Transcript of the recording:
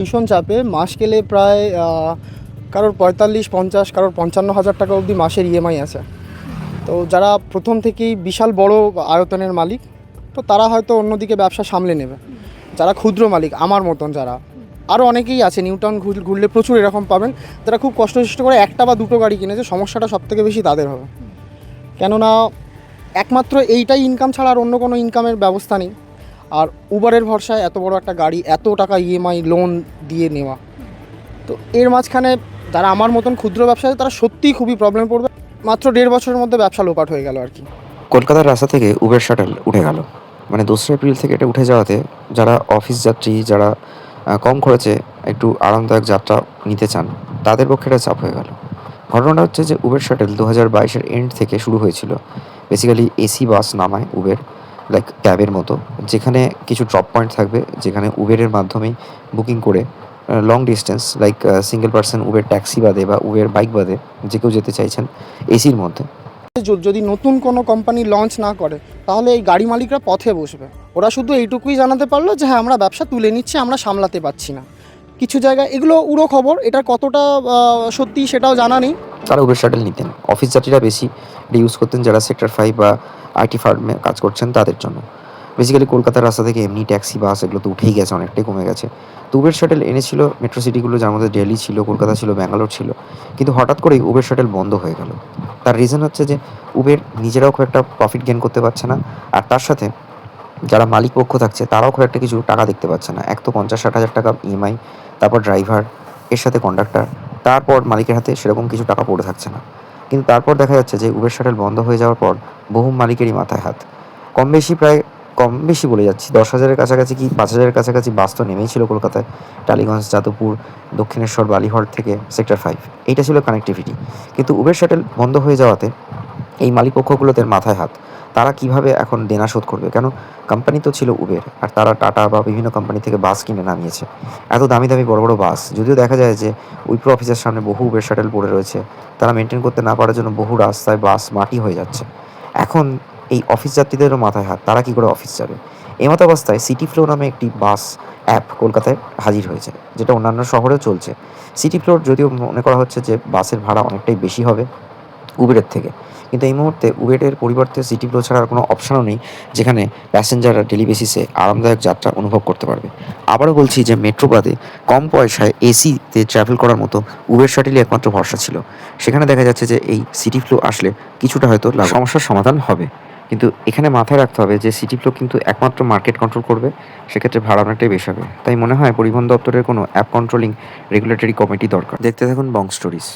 ভীষণ চাপে। মাস গেলে প্রায় কারোর ৪৫-৫০, কারোর ৫৫,০০০ টাকা অবধি মাসের ইএমআই আছে। তো যারা প্রথম থেকেই বিশাল বড় আয়তনের মালিক, তো তারা হয়তো অন্যদিকে ব্যবসা সামলে নেবে। যারা ক্ষুদ্র মালিক আমার মতন, যারা আরও অনেকেই আছে, নিউটাউন ঘুরলে প্রচুর এরকম পাবেন, যারা খুব কষ্ট করে একটা বা দুটো গাড়ি কিনেছে, সমস্যাটা সবথেকে বেশি তাদের হবে। কেননা একমাত্র এইটাই ইনকাম ছাড়া আর অন্য কোনো ইনকামের ব্যবস্থা নেই। আর উবারের ভরসায় এত বড় একটা গাড়ি, এত টাকা ইএমআই লোন দিয়ে নেওয়া, তো এর মাঝখানে যারা আমার মতন ক্ষুদ্র ব্যবসায়ী, তারা সত্যিই খুবই প্রবলেম পড়বে। মাত্র ১.৫ বছরের মধ্যে ব্যবসা লোপাট হয়ে গেল আর কি। কলকাতার রাস্তা থেকে উবের শাটল উঠে গেল। মানে ২রা এপ্রিল থেকে এটা উঠে যাওয়াতে যারা অফিস যাত্রী, যারা কম খরচে একটু আরামদায়ক যাত্রা নিতে চান, তাদের পক্ষে এটা চাপ হয়ে গেল। ঘটনাটা হচ্ছে যে উবের শাটল ২০২২-এর এন্ড থেকে শুরু হয়েছিল। বেসিক্যালি এসি বাস নামায় উবের, লাইক ক্যাবের মতো, যেখানে কিছু ড্রপ পয়েন্ট থাকবে, যেখানে উবেরের মাধ্যমেই বুকিং করে long distance like single person Uber taxi বাদে বা উবের বাইক বাদে যে কেউ যেতে চাইছেন এসির মধ্যে। যদি নতুন কোনো কোম্পানি লঞ্চ না করে, তাহলে এই গাড়ি মালিকরা পথে বসবে। ওরা শুধু এইটুকুই জানাতে পারলো যে হ্যাঁ, আমরা ব্যবসা তুলে নিচ্ছি, আমরা সামলাতে পারছি না। কিছু জায়গায় এগুলো উড়ো খবর, এটা কতটা সত্যি সেটাও জানা নেই। তারা উবের শাটল নিতেন, অফিস যাত্রীরা বেশি এটা ইউজ করতেন, যারা সেক্টর 5 বা আইটি ফার্মে কাজ করছেন তাদের জন্য। বেসিক্যালি কলকাতার রাস্তা থেকে এমনি ট্যাক্সি বাস এগুলো তো উঠেই গেছে, অনেকটাই কমে গেছে। তো উবের শাটল এনেছিল মেট্রো সিটিগুলো, যার মধ্যে দিল্লি ছিল, কলকাতা ছিল, ব্যাঙ্গালোর ছিল। কিন্তু হঠাৎ করেই উবের শাটল বন্ধ হয়ে গেল। তার রিজন হচ্ছে যে উবের নিজেরাও খুব একটা প্রফিট গেইন করতে পারছে না, আর তার সাথে যারা মালিক পক্ষ থাকছে তারাও খুব একটা কিছু টাকা দেখতে পাচ্ছে না। এক তো ৫০-৬০ হাজার টাকা ইএমআই, তারপর ড্রাইভার, এর সাথে কন্ডাক্টর, তারপর মালিকের হাতে সেরকম কিছু টাকা পড়ে থাকছে না। কিন্তু তারপর দেখা যাচ্ছে যে উবের শাটল বন্ধ হয়ে যাওয়ার পর বহু মালিকেরই মাথায় হাত। কম বেশি বলে যাচ্ছি, ১০,০০০-এর কাছাকাছি কি ৫,০০০-এর কাছাকাছি বাস তো নেমেই ছিল কলকাতায়। টালিগঞ্জ, যাদবপুর, দক্ষিণেশ্বর, বালিহট থেকে সেক্টর 5, এইটা ছিল কানেক্টিভিটি। কিন্তু উবের শাটল বন্ধ হয়ে যাওয়াতে এই মালিকপক্ষগুলোদের মাথায় হাত। তারা কিভাবে এখন দেনা শোধ করবে? কেন, কোম্পানি তো ছিল উবের, আর তারা টাটা বা বিভিন্ন কোম্পানি থেকে বাস কিনে নামিয়েছে। এত দামি দামি বড় বড় বাস, যদিও দেখা যায় যে উইপ্রো অফিসের সামনে বহু উবের শাটল পড়ে রয়েছে, তারা মেনটেন করতে না পারার জন্য বহু রাস্তায় বাস মাটি হয়ে যাচ্ছে। এখন এই অফিস যাত্রীদেরও মাথায় হাত, তারা কী করে অফিস যাবে? এমতাবস্থায় সিটি ফ্লো নামে একটি বাস অ্যাপ কলকাতায় হাজির হয়েছে, যেটা অন্যান্য শহরেও চলছে। সিটি ফ্লোর যদিও মনে করা হচ্ছে যে বাসের ভাড়া অনেকটাই বেশি হবে উবেরের থেকে, কিন্তু এই মুহূর্তে উবেরের পরিবর্তে সিটি ফ্লো ছাড়া আর কোনো অপশানও নেই, যেখানে প্যাসেঞ্জাররা ডেলি বেসিসে আরামদায়ক যাত্রা অনুভব করতে পারবে। আবারও বলছি যে মেট্রো বাদে কম পয়সায় এসিতে ট্রাভেল করার মতো উবের শাটলই একমাত্র ভরসা ছিল। সেখানে দেখা যাচ্ছে যে এই সিটি ফ্লো আসলে কিছুটা হয়তো সমস্যার সমাধান হবে। কিন্তু এখানে মাথায় রাখতে হবে যে সিটি ফ্লো কিন্তু একমাত্র মার্কেট কন্ট্রোল করবে, সেক্ষেত্রে ভাড়া অনেকটাই বেশি হবে। তাই মনে হয় পরিবহন দপ্তরের কোনো অ্যাপ কন্ট্রোলিং রেগুলেটরি কমিটি দরকার। দেখতে থাকুন বং স্টোরিজ।